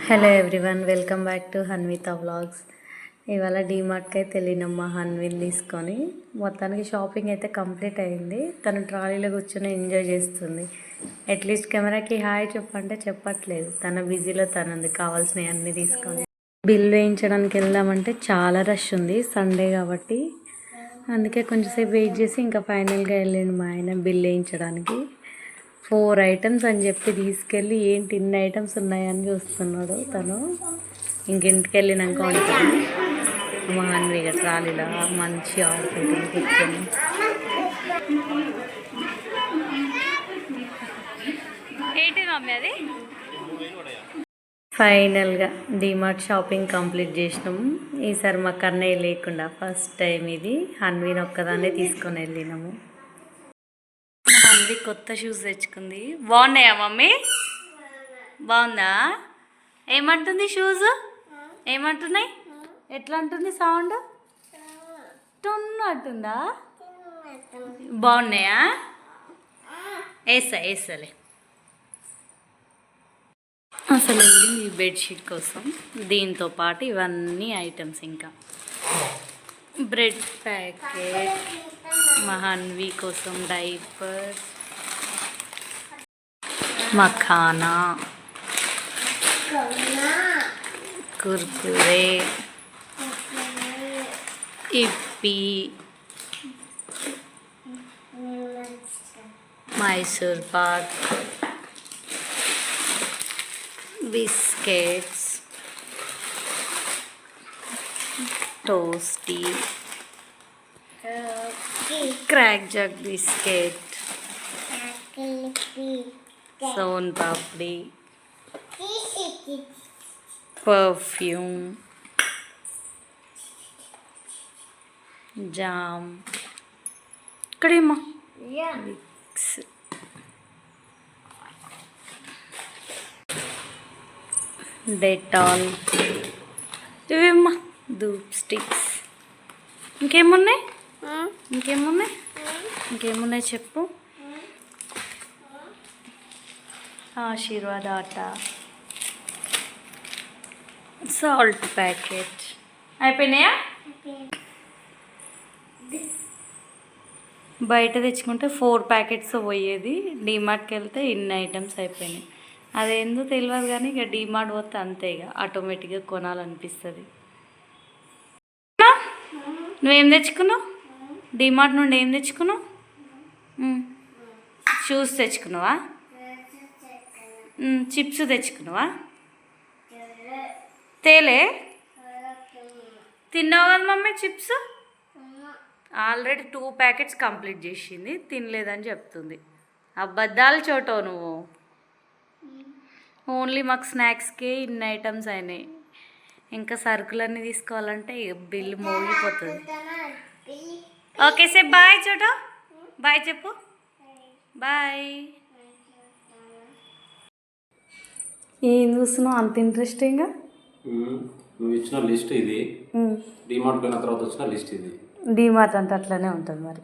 Hello everyone, welcome back to Hanvitha vlogs. ఇవాళ డీమార్ట్కి అయితే వెళ్ళినమ్మా హన్విని తీసుకొని. మొత్తానికి షాపింగ్ అయితే కంప్లీట్ అయింది. తను ట్రాలీలో కూర్చొని ఎంజాయ్ చేస్తుంది. అట్లీస్ట్ కెమెరాకి హాయ్ చెప్పంటే చెప్పట్లేదు. తన బిజీలో తనుంది కావాల్సినవి అన్నీ తీసుకొని. బిల్ వేయించడానికి వెళ్దామంటే చాలా రష్ ఉంది, సండే కాబట్టి. అందుకే కొంచెంసేపు వెయిట్ చేసి ఇంకా ఫైనల్గా వెళ్ళిండు మా ఆయన బిల్ వేయించడానికి. 4 ఐటమ్స్ అని చెప్పి తీసుకెళ్ళి ఏంటి ఇన్ని ఐటమ్స్ ఉన్నాయని చూస్తున్నాడు తను. ఇంకింటికి వెళ్ళినాక ఉంటాను. మా అన్విగా ట్రాలీలో మంచి ఆడుకుంటుంది కూర్చొని. ఫైనల్గా డీమార్ట్ షాపింగ్ కంప్లీట్ చేసినాము. ఈసారి మా కన్నయ్య లేకుండా ఫస్ట్ టైం ఇది. హన్విని ఒక్కదాన్నే తీసుకొని వెళ్ళినాము. హన్వి కొత్త షూస్ తెచ్చుకుంది. బాగున్నాయా మమ్మీ? బాగుందా? ఏమంటుంది షూస్? ఏమంటున్నాయి? ఎట్లా అంటుంది సౌండ్? టొన్ను అంటుందా? బాగున్నాయా? వేసలే. అసలు వెళ్ళింది ఈ బెడ్షీట్ కోసం. దీంతో పాటు ఇవన్నీ ఐటమ్స్, ఇంకా బ్రెడ్ ప్యాకెట్, మా హన్వి కోసం diapers, makhana, Kurkure, Yippee, Mysore pak, biscuits, toasty, Krackjack biscuit, son papdi, perfume, jam, ఇక్కడేమ్మా విక్స్, డెటాల్, ఇవేమ్మా ధూప్ స్టిక్స్. ఇంకేమున్నాయి చెప్పు. Aashirvaad atta, salt packet. అయిపోయినాయా? బయట తెచ్చుకుంటే 4 ప్యాకెట్స్ పోయేది. డీమార్ట్కి వెళ్తే ఇన్ని ఐటమ్స్ అయిపోయినాయి. అదేందో తెలియదు కానీ ఇక డీమార్ట్ పోతే అంతే, ఇక ఆటోమేటిక్గా కొనాలనిపిస్తుంది. నువ్వేం తెచ్చుకున్నావు? డీమార్ట్ నుండి ఏం తెచ్చుకున్నావు? షూస్ తెచ్చుకున్నావా? చిప్స్ తెచ్చుకున్నావా? తేలే తిన్నావు కదా mummy chips? Already 2 packets complete చేసింది, తినలేదని చెప్తుంది. అబద్ధాలు చోటో నువ్వు. ఓన్లీ మాకు స్నాక్స్కే ఇన్ని ఐటమ్స్ అయినాయి. ఇంకా సరుకులన్నీ తీసుకోవాలంటే బిల్లు మోగిపోతుంది. ఓకే సార్, బాయ్ చోటో. బాయ్ చెప్పు. బాయ్. ఏం చూస్తున్నావు అంత ఇంట్రెస్టింగ్గా? నువ్వు ఇచ్చిన లిస్ట్ ఇది. డీమార్ట్ పోయిన తర్వాత వచ్చిన లిస్ట్ ఇది. డీమార్ట్ అంటే అట్లనే ఉంటుంది మరి.